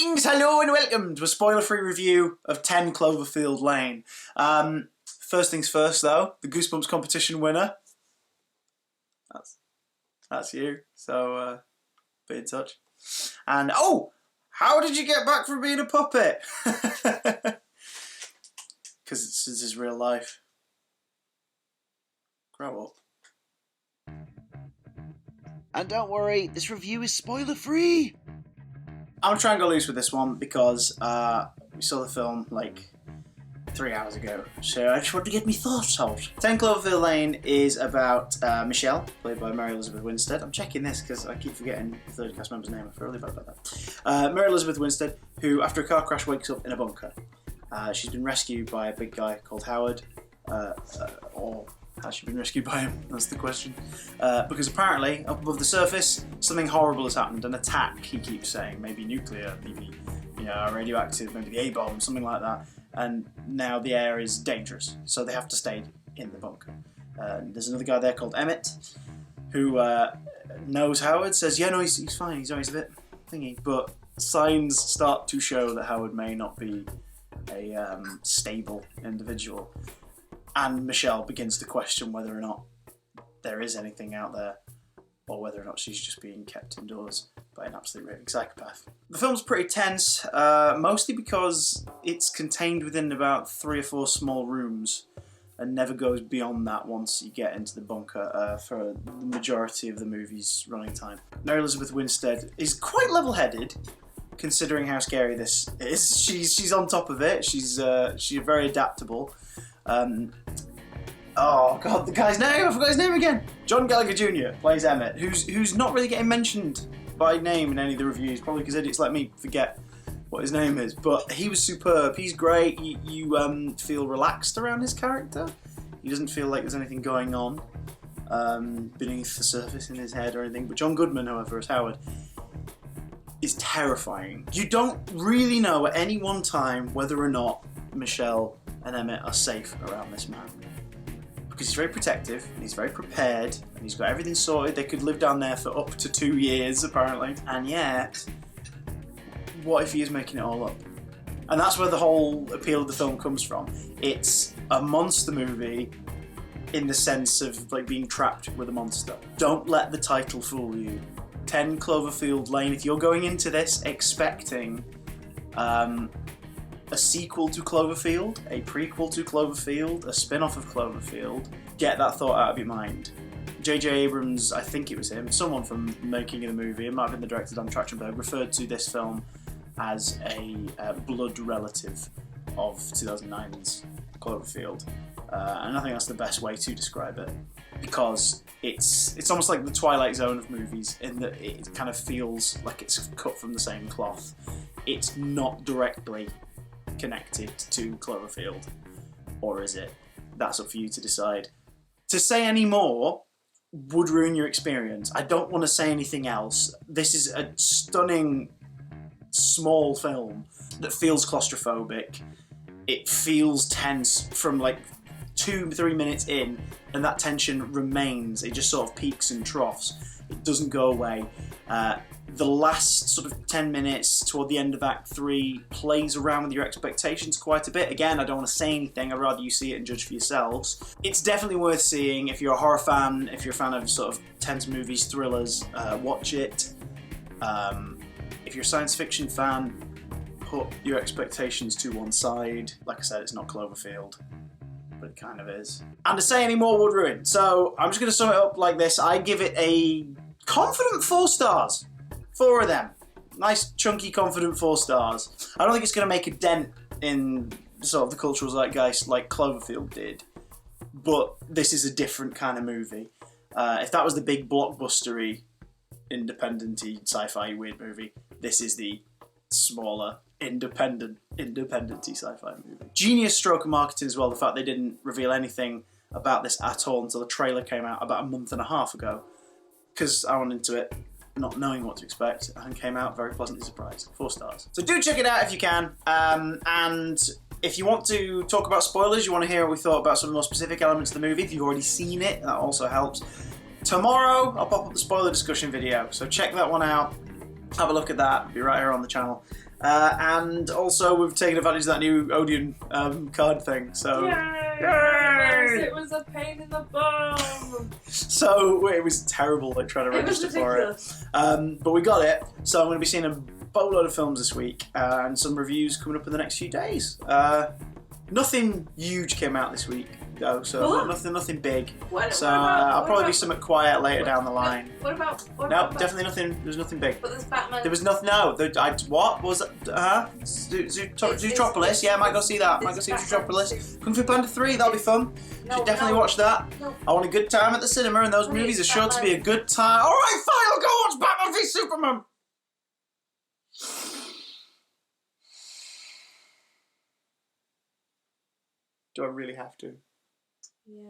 Greetings, hello and welcome to a spoiler-free review of 10 Cloverfield Lane. First things first though, the Goosebumps competition winner. That's you, so be in touch. And oh! How did you get back from being a puppet? Because this is real life. Grow up. And don't worry, this review is spoiler-free! I'm gonna try and go loose with this one because we saw the film like 3 hours ago, so I just wanted to get my thoughts out. 10 Cloverfield Lane is about Michelle, played by Mary Elizabeth Winstead. I'm checking this because I keep forgetting the third cast member's name. I feel really bad about that. Mary Elizabeth Winstead, who after a car crash wakes up in a bunker. She's been rescued by a big guy called Howard, or has she been rescued by him? That's the question. Because apparently, up above the surface, something horrible has happened. An attack, he keeps saying. Maybe nuclear, maybe radioactive, maybe the A-bomb, something like that. And now the air is dangerous, so they have to stay in the bunker. There's another guy there called Emmett, who knows Howard, says, yeah, no, he's fine, he's always a bit thingy. But signs start to show that Howard may not be a stable individual. And Michelle begins to question whether or not there is anything out there, or whether or not she's just being kept indoors by an absolute raving psychopath. The film's pretty tense, mostly because it's contained within about 3 or 4 small rooms and never goes beyond that once you get into the bunker for the majority of the movie's running time. Mary Elizabeth Winstead is quite level-headed, considering how scary this is. She's on top of it. She's very adaptable. Oh god, the guy's name! I forgot his name again! John Gallagher Jr. plays Emmett, who's not really getting mentioned by name in any of the reviews, probably because idiots let me forget what his name is, but he was superb. He's great. You feel relaxed around his character. He doesn't feel like there's anything going on beneath the surface in his head or anything. But John Goodman, however, as Howard, is terrifying. You don't really know at any one time whether or not Michelle and Emmett are safe around this man. Because he's very protective, and he's very prepared, and he's got everything sorted. They could live down there for up to 2 years, apparently. And yet, what if he is making it all up? And that's where the whole appeal of the film comes from. It's a monster movie in the sense of like being trapped with a monster. Don't let the title fool you. 10 Cloverfield Lane, if you're going into this expecting a sequel to Cloverfield, a prequel to Cloverfield, a spin-off of Cloverfield, get that thought out of your mind. J.J. Abrams, I think it was him, someone from making of the movie, it might have been the director Dan Trachtenberg, referred to this film as a blood relative of 2009's Cloverfield. And I think that's the best way to describe it, because it's almost like the Twilight Zone of movies in that it kind of feels like it's cut from the same cloth. It's not directly connected to Cloverfield, or is it? That's up for you to decide. To say any more would ruin your experience. I don't want to say anything else. This is a stunning small film that feels claustrophobic. It feels tense from like 2-3 minutes in, and that tension remains. It just sort of peaks and troughs. It doesn't go away. The last sort of 10 minutes toward the end of Act 3 plays around with your expectations quite a bit. Again, I don't want to say anything, I'd rather you see it and judge for yourselves. It's definitely worth seeing. If you're a horror fan, if you're a fan of sort of tense movies, thrillers, watch it. If you're a science fiction fan, put your expectations to one side. Like I said, it's not Cloverfield, but it kind of is. And to say any more would ruin. So I'm just going to sum it up like this. I give it a confident 4 stars. 4 of them. Nice, chunky, confident 4 stars. I don't think it's going to make a dent in sort of the cultural zeitgeist like Cloverfield did, but this is a different kind of movie. If that was the big blockbustery, independent-y, sci-fi weird movie, this is the smaller, independent-y sci-fi movie. Genius stroke of marketing as well, the fact they didn't reveal anything about this at all until the trailer came out about a month and a half ago, because I went into it not knowing what to expect, and came out very pleasantly surprised. 4 stars. So do check it out if you can, and if you want to talk about spoilers, you want to hear what we thought about some of the more specific elements of the movie, if you've already seen it, that also helps. Tomorrow, I'll pop up the spoiler discussion video, so check that one out, have a look at that, be right here on the channel. And also, we've taken advantage of that new Odeon card thing. So, Yay! It was a pain in the bum. So it was terrible, like trying to register for it. But we got it. So I'm going to be seeing a boatload of films this week and some reviews coming up in the next few days. Nothing huge came out this week, though. So nothing big. I'll probably be somewhat quiet later down the line. What about? Definitely nothing. There's nothing big. But there's Batman. There was nothing. No, what was it? Zootropolis. Yeah, I might go see that. Might go see Zootropolis. Kung Fu Panda 3. That'll be fun. Should definitely watch that. No. I want a good time at the cinema, and those movies are sure to be a good time. All right, fine. I'll go watch Batman v Superman. Do I really have to? Yeah.